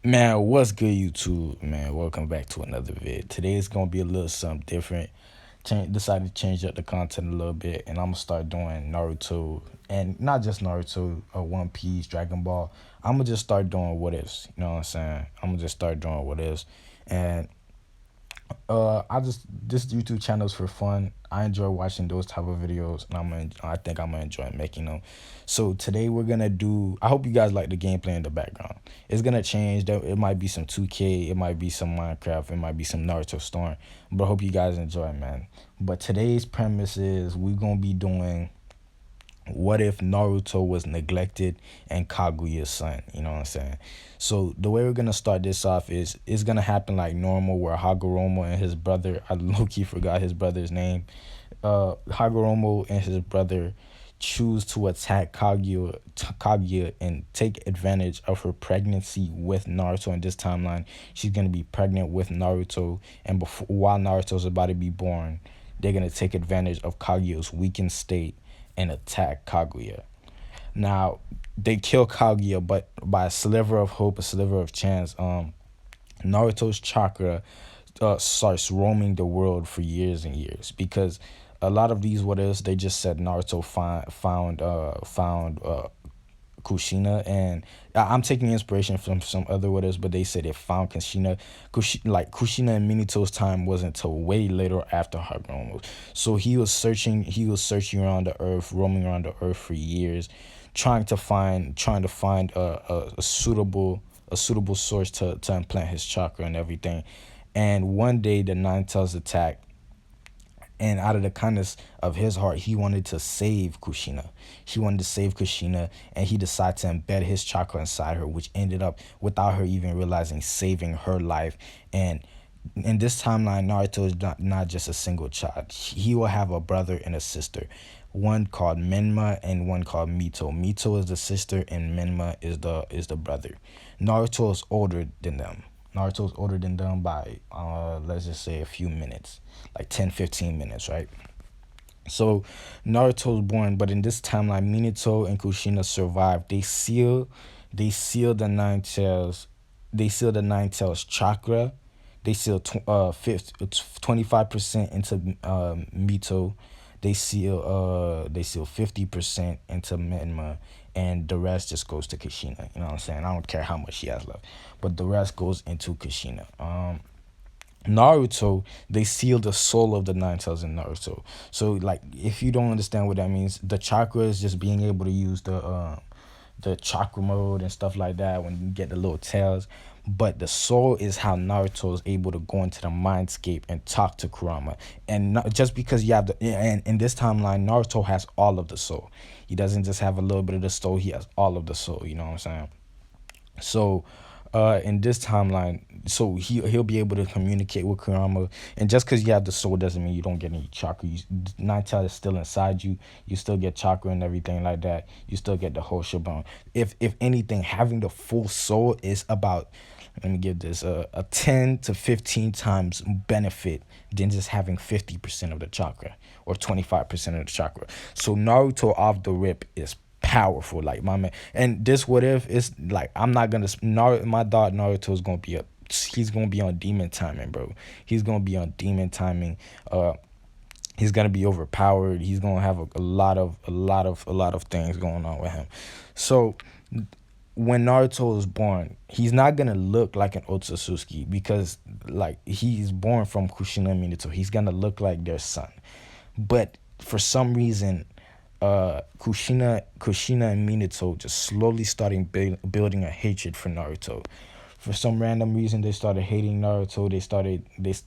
Man, what's good, YouTube? Man, welcome back to another vid. Today is gonna be a little something different. Decided to change up the content a little bit, and I'm gonna start doing Naruto, and not just Naruto, One Piece, Dragon Ball. I'm gonna just start doing what ifs. You know what I'm saying? I'm gonna just start doing what ifs, and I just this YouTube channel is for fun. I enjoy watching those type of videos, and I think I'm gonna enjoy making them. So today we're gonna do. I hope you guys like the gameplay in the background. It's gonna change. It might be some 2K. It might be some Minecraft. It might be some Naruto Storm. But I hope you guys enjoy, man. But today's premise is we're gonna be doing what if Naruto was neglected and Kaguya's son? You know what I'm saying? So the way we're gonna start this off is it's gonna happen like normal, where Hagoromo and his brother, I low key forgot his brother's name. Hagoromo and his brother choose to attack Kaguya and take advantage of her pregnancy with Naruto. In this timeline, she's gonna be pregnant with Naruto, and before while Naruto's about to be born, they're gonna take advantage of Kaguya's weakened state and attack Kaguya. Now, they kill Kaguya, but by a sliver of hope, a sliver of chance, Naruto's chakra starts roaming the world for years and years, because a lot of these what ifs, they just said Naruto found Kushina, and I'm taking inspiration from some other what ifs, but they said it found Kushina and Minato's time wasn't till way later after Hagoromo. So he was searching around the earth, roaming around the earth for years, trying to find a suitable source to implant his chakra and everything. And one day the Nine Tails attack, and out of the kindness of his heart, he wanted to save Kushina. He wanted to save Kushina, and he decided to embed his chakra inside her, which ended up, without her even realizing, saving her life. And in this timeline, Naruto is not just a single child. He will have a brother and a sister, one called Menma and one called Mito. Mito is the sister, and Menma is the brother. Naruto is older than them. Naruto's older than them by let's just say a few minutes, like 10, 15 minutes, right? So Naruto's born, but in this timeline, Minato and Kushina survived. They seal the Nine Tails, they seal the Nine Tails chakra. They seal 25% into Mito. They seal 50% into Menma, and the rest just goes to Kushina. You know what I'm saying? I don't care how much she has left, but the rest goes into Kushina. Naruto, they seal the soul of the Nine Tails in Naruto. So, like, if you don't understand what that means, the chakra is just being able to use the chakra mode and stuff like that when you get the little tails. But the soul is how Naruto is able to go into the mindscape and talk to Kurama. And not, just because you have and in this timeline, Naruto has all of the soul. He doesn't just have a little bit of the soul; he has all of the soul. You know what I'm saying? So, in this timeline, so he'll be able to communicate with Kurama. And just because you have the soul doesn't mean you don't get any chakra. Nine Tails is still inside you. You still get chakra and everything like that. You still get the whole shebang. If anything, having the full soul is about, let me give this a 10 to 15 times benefit than just having 50% of the chakra or 25% of the chakra. So Naruto off the rip is powerful, like my man. And this what if is like, I'm not gonna my dog Naruto is gonna be he's gonna be on demon timing, bro. He's gonna be on demon timing. He's gonna be overpowered. He's gonna have a lot of things going on with him. So when Naruto is born, he's not gonna look like an Otsutsuki, because like he's born from Kushina and Minato. He's gonna look like their son. But for some reason, Kushina and Minato just slowly starting building a hatred for Naruto. For some random reason, they started hating Naruto. They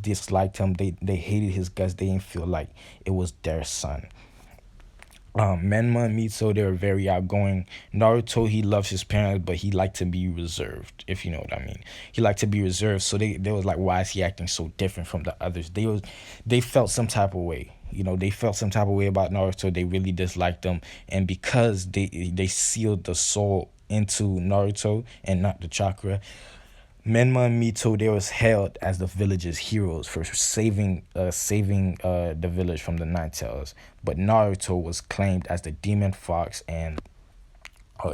disliked him. They hated his guts. They didn't feel like it was their son. Menma and Mitsu, they were very outgoing. Naruto, he loves his parents, but he liked to be reserved, if you know what I mean. He liked to be reserved, so they was like, why is he acting so different from the others? They felt some type of way. They felt some type of way about Naruto. They really disliked him, and because they sealed the soul into Naruto and not the chakra, Menma and Mito, they was hailed as the village's heroes for saving the village from the Nine Tails. But Naruto was claimed as the demon fox, and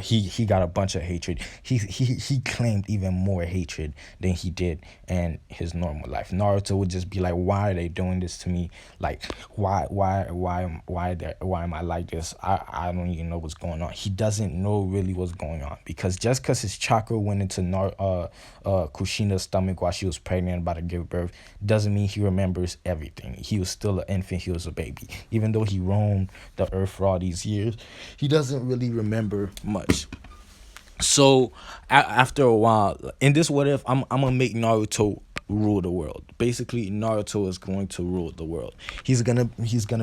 he got a bunch of hatred. He claimed even more hatred than he did in his normal life. Naruto would just be like, "Why are they doing this to me? Like, why am I like this? I don't even know what's going on." He doesn't know really what's going on because just because his chakra went into Kushina's stomach while she was pregnant about to give birth doesn't mean he remembers everything. He was still an infant. He was a baby, even though he roamed the earth for all these years. He doesn't really remember much. So after a while, in this what if, I'm gonna make Naruto rule the world. Basically, Naruto is going to rule the world. He's gonna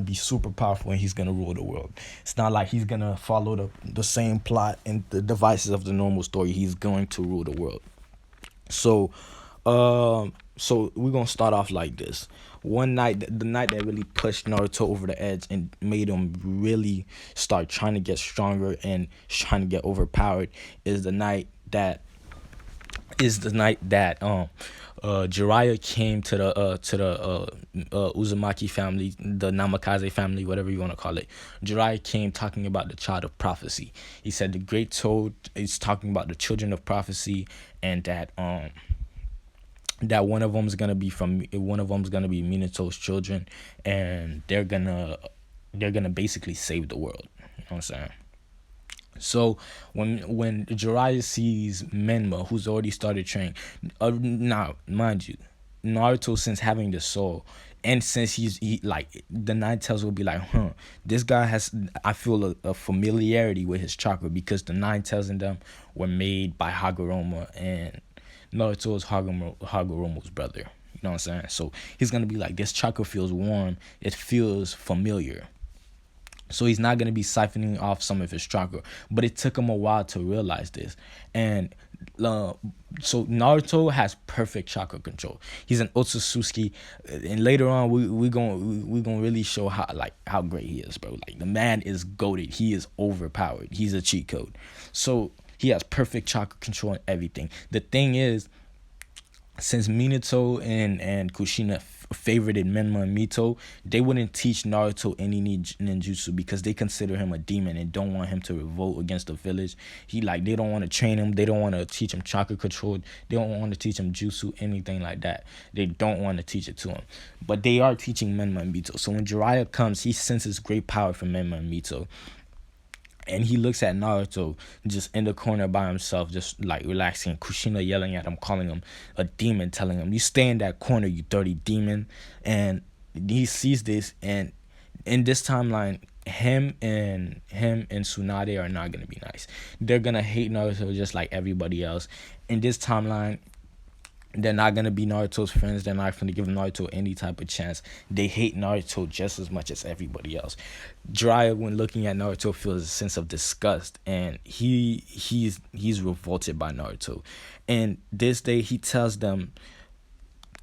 be super powerful and he's gonna rule the world. It's not like he's gonna follow the same plot and the devices of the normal story. He's going to rule the world. So, so we're gonna start off like this. One night, the night that really pushed Naruto over the edge and made him really start trying to get stronger and trying to get overpowered, is the night that Jiraiya came to the Uzumaki family, the Namikaze family, whatever you want to call it. Jiraiya came talking about the child of prophecy. He said the Great Toad is talking about the children of prophecy, and that one of them's gonna be Minato's children, and they're gonna basically save the world. You know what I'm saying? So when Jiraiya sees Menma, who's already started training, now mind you, Naruto, since having the soul, and since like the Nine Tails will be like, this guy has, I feel a familiarity with his chakra because the Nine Tails in them were made by Hagoromo, and Naruto is Hagoromo's brother. You know what I'm saying? So he's gonna be like, this chakra feels warm. It feels familiar. So he's not going to be siphoning off some of his chakra. But it took him a while to realize this. And so Naruto has perfect chakra control. He's an Otsutsuki. And later on, we gonna really show how great he is, bro. Like, the man is goated. He is overpowered. He's a cheat code. So he has perfect chakra control and everything. The thing is, since Minato and Kushina favorited Menma and Mito, they wouldn't teach Naruto any ninjutsu because they consider him a demon and don't want him to revolt against the village. They don't want to train him. They don't want to teach him chakra control. They don't want to teach him jutsu, anything like that. They don't want to teach it to him. But they are teaching Menma and Mito. So when Jiraiya comes, he senses great power from Menma and Mito. And he looks at Naruto just in the corner by himself, just like relaxing. Kushina yelling at him, calling him a demon, telling him, "You stay in that corner, you dirty demon." And he sees this, and in this timeline, him and Tsunade are not gonna be nice. They're gonna hate Naruto just like everybody else. In this timeline, they're not gonna be Naruto's friends. They're not gonna give Naruto any type of chance. They hate Naruto just as much as everybody else. Jiraiya, when looking at Naruto, feels a sense of disgust, and he's revolted by Naruto. And this day, he tells them,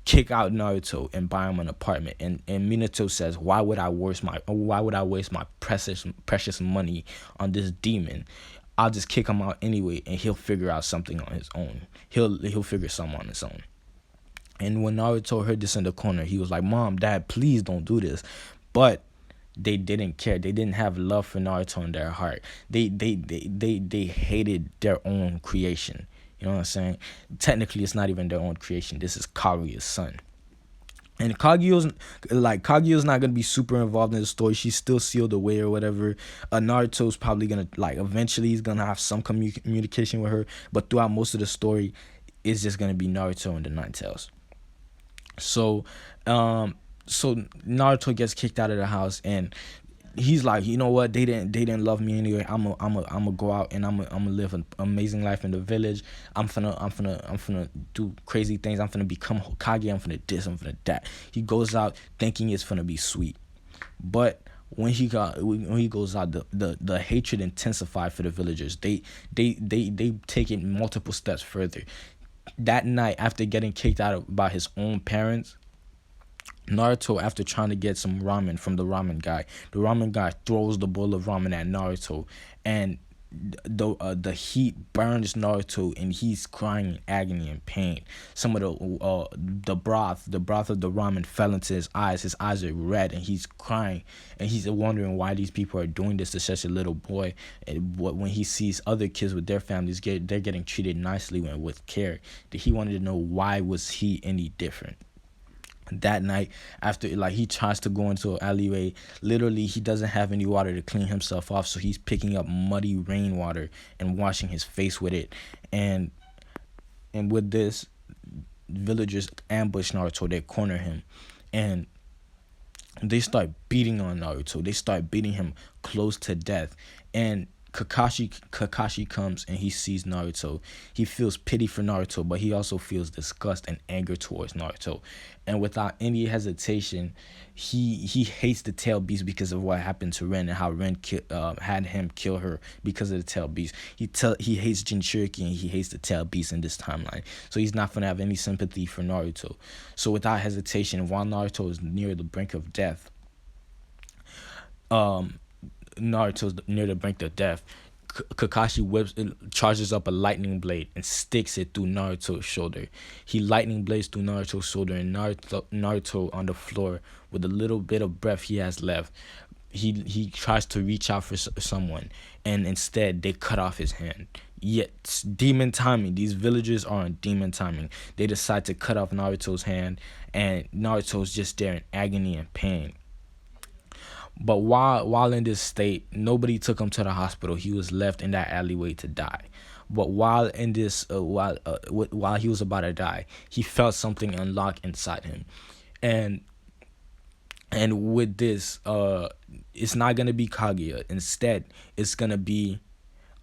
kick out Naruto and buy him an apartment. And Minato says, why would I waste my precious money on this demon? I'll just kick him out anyway, and he'll figure out something on his own. He'll figure something on his own. And when Naruto heard this in the corner, he was like, "Mom, Dad, please don't do this." But they didn't care. They didn't have love for Naruto in their heart. They hated their own creation. You know what I'm saying? Technically, it's not even their own creation. This is Kaguya's son. And Kaguya's not gonna be super involved in the story. She's still sealed away or whatever. Naruto's probably gonna, eventually he's gonna have some communication with her, but throughout most of the story, it's just gonna be Naruto and the Nine Tails. So, so Naruto gets kicked out of the house, and he's like, you know what? They didn't love me anyway. I'm gonna go out and I'm gonna live an amazing life in the village. I'm finna do crazy things. I'm finna become Hokage. I'm finna this. I'm finna that. He goes out thinking it's finna be sweet, but when he goes out, the hatred intensified for the villagers. They take it multiple steps further. That night, after getting kicked out by his own parents, Naruto, after trying to get some ramen from the ramen guy throws the bowl of ramen at Naruto, and the heat burns Naruto, and he's crying in agony and pain. Some of the broth of the ramen fell into his eyes. His eyes are red, and he's crying, and he's wondering why these people are doing this to such a little boy. And when he sees other kids with their families they're getting treated nicely and with care, that he wanted to know why was he any different. That night, after like he tries to go into an alleyway, literally he doesn't have any water to clean himself off, so he's picking up muddy rainwater and washing his face with it. And and with this, villagers ambush Naruto. They corner him, and they start beating on Naruto. They start beating him close to death. And Kakashi comes, and he sees Naruto. He feels pity for Naruto, but he also feels disgust and anger towards Naruto. And without any hesitation, he hates the tail beast because of what happened to Ren, and how Ren had him kill her because of the tail beast. He hates Jinchuriki, and he hates the tail beast in this timeline. So he's not gonna have any sympathy for Naruto. So without hesitation, while Naruto is near the brink of death, um Naruto's near the brink of death, Kakashi charges up a lightning blade and sticks it through Naruto's shoulder. He lightning blades through Naruto's shoulder, and Naruto on the floor with a little bit of breath he has left. He tries to reach out for someone, and instead they cut off his hand. Yet demon timing. These villagers are on demon timing. They decide to cut off Naruto's hand, and Naruto's just there in agony and pain. But while in this state, nobody took him to the hospital. He was left in that alleyway to die. But while he was about to die, he felt something unlock inside him, and with this, it's not gonna be Kaguya. Instead, it's gonna be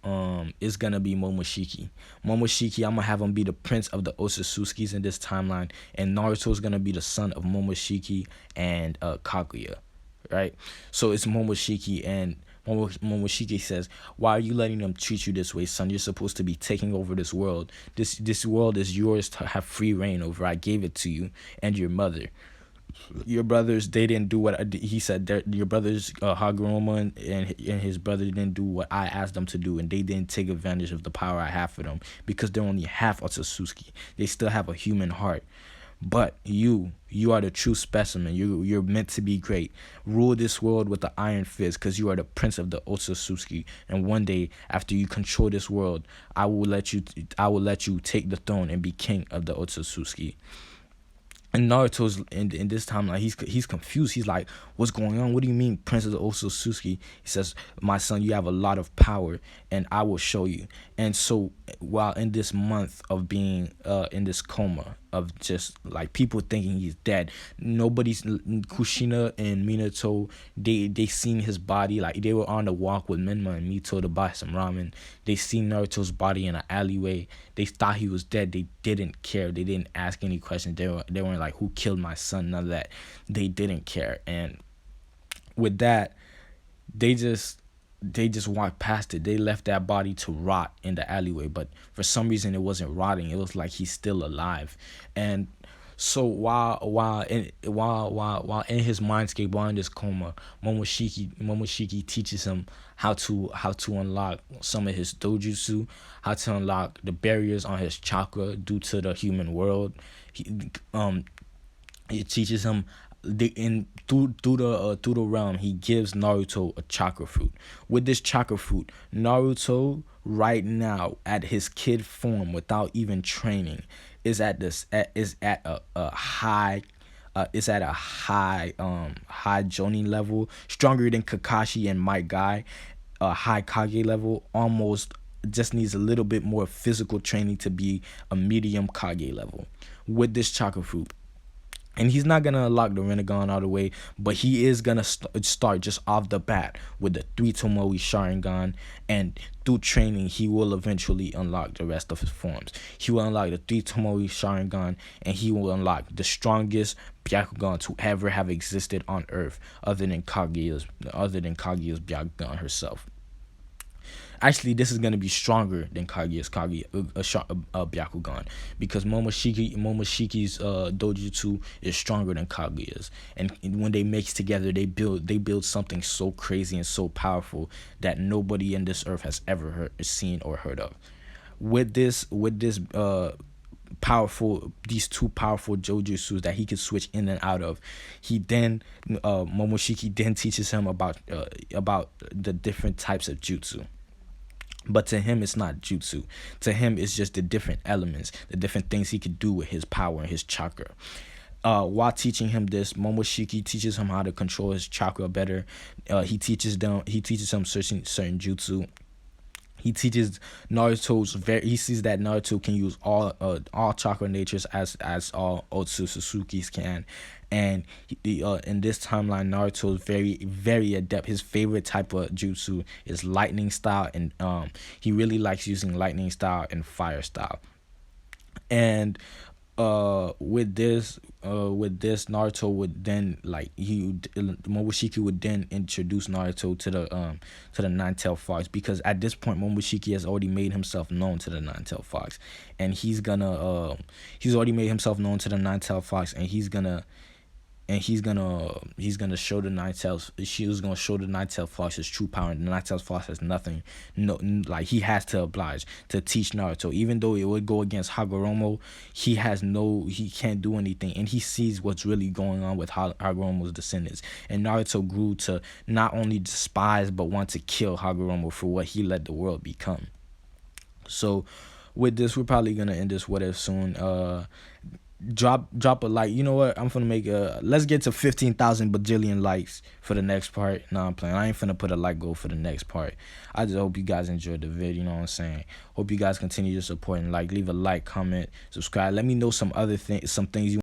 Momoshiki. Momoshiki, I'm gonna have him be the prince of the Otsutsuki's in this timeline, and Naruto's gonna be the son of Momoshiki and Kaguya, right? So it's Momoshiki, and Momoshiki says, "Why are you letting them treat you this way, son? You're supposed to be taking over this world. This world is yours to have free reign over. I gave it to you and your mother. Your brothers, they didn't do what he said. Your brothers, Haguruma and his brother, didn't do what I asked them to do, and they didn't take advantage of the power I have for them because they're only half Otsutsuki. They still have a human heart. But you are the true specimen. You're meant to be great. Rule this world with the iron fist, because you are the prince of the Otsutsuki. And one day, after you control this world, I will let you take the throne and be king of the Otsutsuki." And Naruto's in this timeline, he's confused. He's like, "What's going on? What do you mean, Prince of the Otsutsuki?" He says, "My son, you have a lot of power, and I will show you." And so, while in this month of being in this coma, of just like people thinking he's dead, Kushina and Minato, they seen his body. Like, they were on the walk with Menma and Mito to buy some ramen. They seen Naruto's body in an alleyway. They thought he was dead. They didn't care. They didn't ask any questions. They weren't like, "Who killed my son?" None of that. They didn't care. And with that, they just walked past it. They left that body to rot in the alleyway, but for some reason it wasn't rotting. It was like he's still alive. And so while in his mindscape, while in this coma, Momoshiki teaches him how to unlock some of his dojutsu, how to unlock the barriers on his chakra due to the human world. It teaches him through the realm. He gives Naruto a chakra fruit. With this chakra fruit, Naruto right now at his kid form, without even training, is at a high high Jonin level, stronger than Kakashi and Might Guy, a high Kage level. Almost just needs a little bit more physical training to be a medium Kage level with this chakra fruit. And he's not going to unlock the Rinnegan all the way, but he is going to start just off the bat with the 3 Tomoe Sharingan, and through training, he will eventually unlock the rest of his forms. He will unlock the 3 Tomoe Sharingan, and he will unlock the strongest Byakugan to ever have existed on Earth, other than Kaguya's Byakugan herself. actually this is gonna be stronger than Kaguya's Byakugan, because Momoshiki's dojutsu is stronger than Kaguya's, and when they mix together, they build something so crazy and so powerful that nobody in this earth has ever seen or heard of. With this powerful these two powerful jojutsus that he can switch in and out of, he then Momoshiki then teaches him about the different types of jutsu. But to him, it's not jutsu. To him, it's just the different elements, the different things he could do with his power and his chakra. While teaching him this, Momoshiki teaches him how to control his chakra better. He teaches him certain jutsu. He teaches he sees that Naruto can use all chakra natures as all Otsutsuki's can, and in this timeline, Naruto is very very adept. His favorite type of jutsu is lightning style, and he really likes using lightning style and fire style. And with this Naruto would then, like, Momoshiki would then introduce Naruto to the nine-tailed fox, because at this point Momoshiki has already made himself known to the nine-tailed fox, and he's already made himself known to the nine-tailed fox, and he's gonna show the nine tails. She was gonna show the nine tailed fox his true power, and the nine tailed fox has nothing. No, like, he has to oblige to teach Naruto, even though it would go against Hagoromo. He can't do anything, and he sees what's really going on with Hagoromo's descendants. And Naruto grew to not only despise but want to kill Hagoromo for what he let the world become. So, with this, we're probably gonna end this what if soon. Drop a like. You know what? I'm gonna make let's get to 15,000 bajillion likes for the next part. Nah, I'm playing. I ain't finna put a like goal for the next part. I just hope you guys enjoyed the video. You know what I'm saying? Hope you guys continue to support and leave a like, comment, subscribe. Let me know some things you